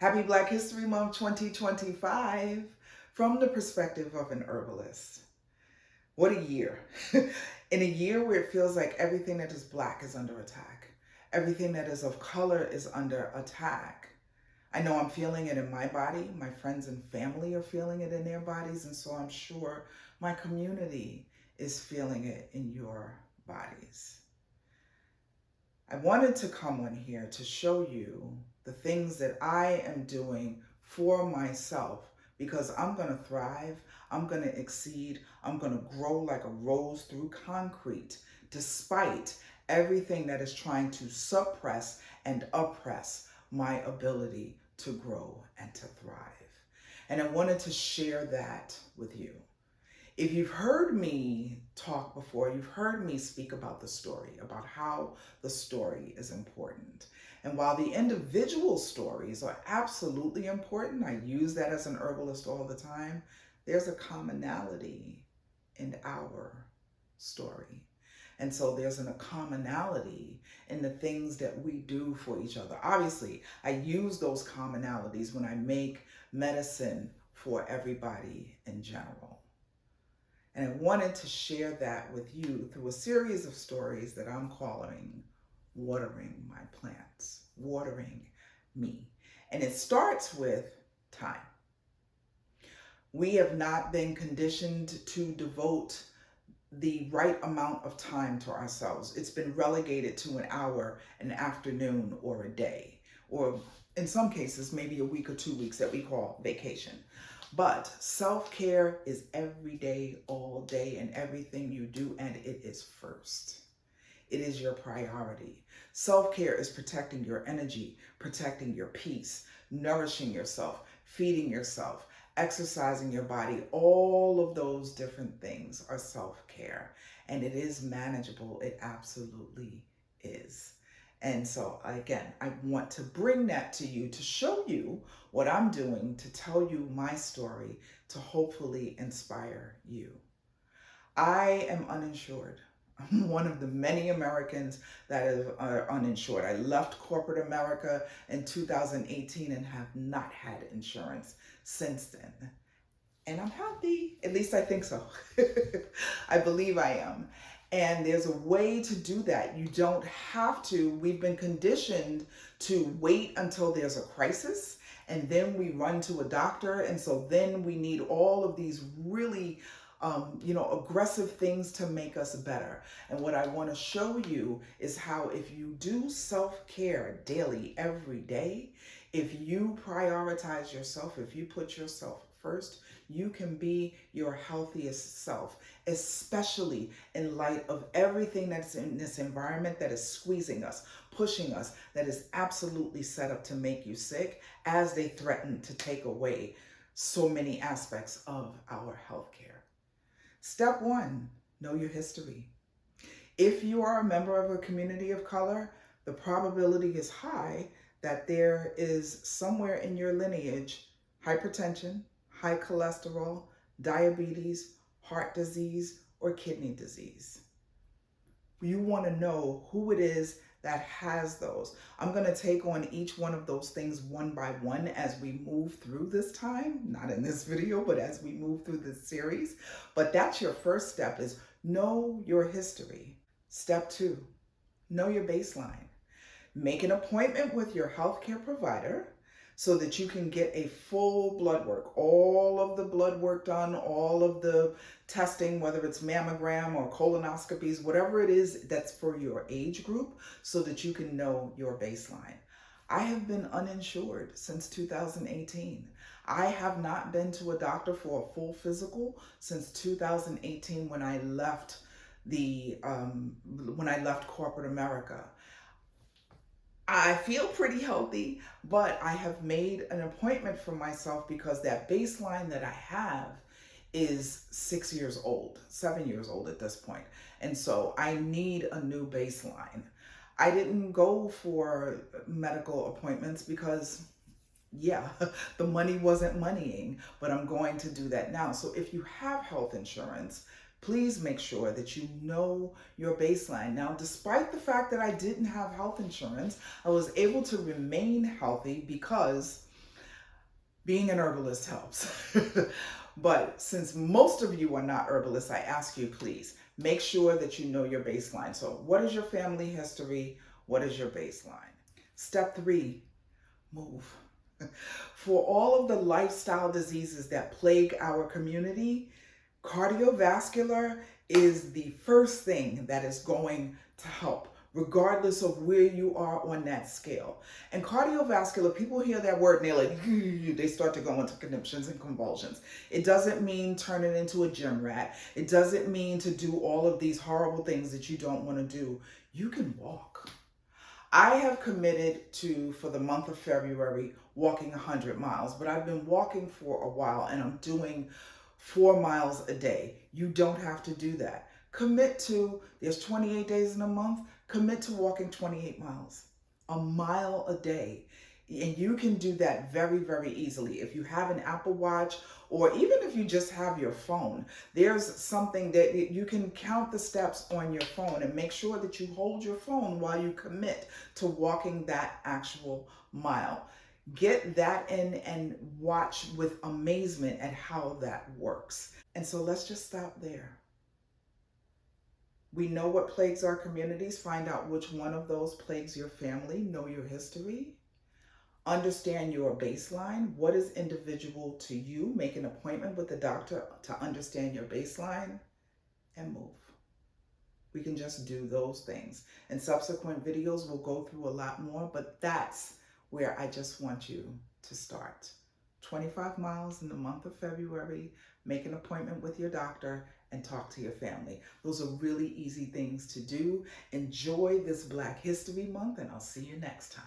Happy Black History Month 2025 from the perspective of an herbalist. What a year. In a year where it feels like everything that is black is under attack, everything that is of color is under attack. I know I'm feeling it in my body, my friends and family are feeling it in their bodies, and so I'm sure my community is feeling it in your bodies. I wanted to come on here to show you the things that I am doing for myself because I'm going to thrive, I'm going to exceed, I'm going to grow like a rose through concrete despite everything that is trying to suppress and oppress my ability to grow and to thrive. And I wanted to share that with you. If you've heard me talk before, you've heard me speak about the story, about how the story is important. And while the individual stories are absolutely important, I use that as an herbalist all the time, there's a commonality in our story. And so there's a commonality in the things that we do for each other. Obviously, I use those commonalities when I make medicine for everybody in general. And I wanted to share that with you through a series of stories that I'm calling Watering My Plants, Watering Me. And it starts with time. We have not been conditioned to devote the right amount of time to ourselves. It's been relegated to an hour, an afternoon, or a day, or in some cases, maybe a week or 2 weeks that we call vacation. But self-care is every day, all day, and everything you do, and it is first. It is your priority. Self-care is protecting your energy, protecting your peace, nourishing yourself, feeding yourself, exercising your body. All of those different things are self-care, and it is manageable. It absolutely is. And so again, I want to bring that to you to show you what I'm doing, to tell you my story, to hopefully inspire you. I am uninsured. I'm one of the many Americans that are uninsured. I left corporate America in 2018 and have not had insurance since then. And I'm happy, at least I think so. I believe I am. And there's a way to do that. You don't have to. We've been conditioned to wait until there's a crisis and then we run to a doctor. And so then we need all of these really aggressive things to make us better. And what I want to show you is how if you do self-care daily, every day, if you prioritize yourself, if you put yourself first, you can be your healthiest self, especially in light of everything that's in this environment that is squeezing us, pushing us, that is absolutely set up to make you sick as they threaten to take away so many aspects of our healthcare. Step one, know your history. If you are a member of a community of color, the probability is high that there is somewhere in your lineage hypertension, high cholesterol, diabetes, heart disease, or kidney disease. You want to know who it is that has those. I'm going to take on each one of those things one by one as we move through this time, not in this video, but as we move through this series. But that's your first step, is know your history. Step two, know your baseline. Make an appointment with your healthcare provider so that you can get a full blood work, all of the blood work done, all of the testing, whether it's mammogram or colonoscopies, whatever it is that's for your age group, so that you can know your baseline. I have been uninsured since 2018. I have not been to a doctor for a full physical since 2018 when I left corporate America. I feel pretty healthy, but I have made an appointment for myself because that baseline that I have is 6 years old, 7 years old at this point. And so I need a new baseline. I didn't go for medical appointments because the money wasn't moneying, but I'm going to do that now. So if you have health insurance, please make sure that you know your baseline. Now, despite the fact that I didn't have health insurance, I was able to remain healthy because Being an herbalist helps. But since most of you are not herbalists, I ask you, please make sure that you know your baseline. So, what is your family history? What is your baseline? Step 3, move. For all of the lifestyle diseases that plague our community, cardiovascular is the first thing that is going to help, regardless of where you are on that scale. And cardiovascular, people hear that word and they're like, they start to go into conniptions and convulsions. It doesn't mean turning into a gym rat. It doesn't mean to do all of these horrible things that you don't want to do. You can walk. I have committed to, for the month of February, walking 100 miles, but I've been walking for a while and I'm doing 4 miles a day. You don't have to do that. Commit to, there's 28 days in a month, commit to walking 28 miles, a mile a day. And you can do that very, very easily. If you have an Apple Watch, or even if you just have your phone, there's something that you can count the steps on your phone and make sure that you hold your phone while you commit to walking that actual mile. Get that in and watch with amazement at how that works. And so let's just stop there. We know what plagues our communities. Find out which one of those plagues your family. Know your history. Understand your baseline. What is individual to you? Make an appointment with the doctor to understand your baseline and move. We can just do those things. In subsequent videos, we'll go through a lot more, but that's where I just want you to start. 25 miles in the month of February, make an appointment with your doctor and talk to your family. Those are really easy things to do. Enjoy this Black History Month, and I'll see you next time.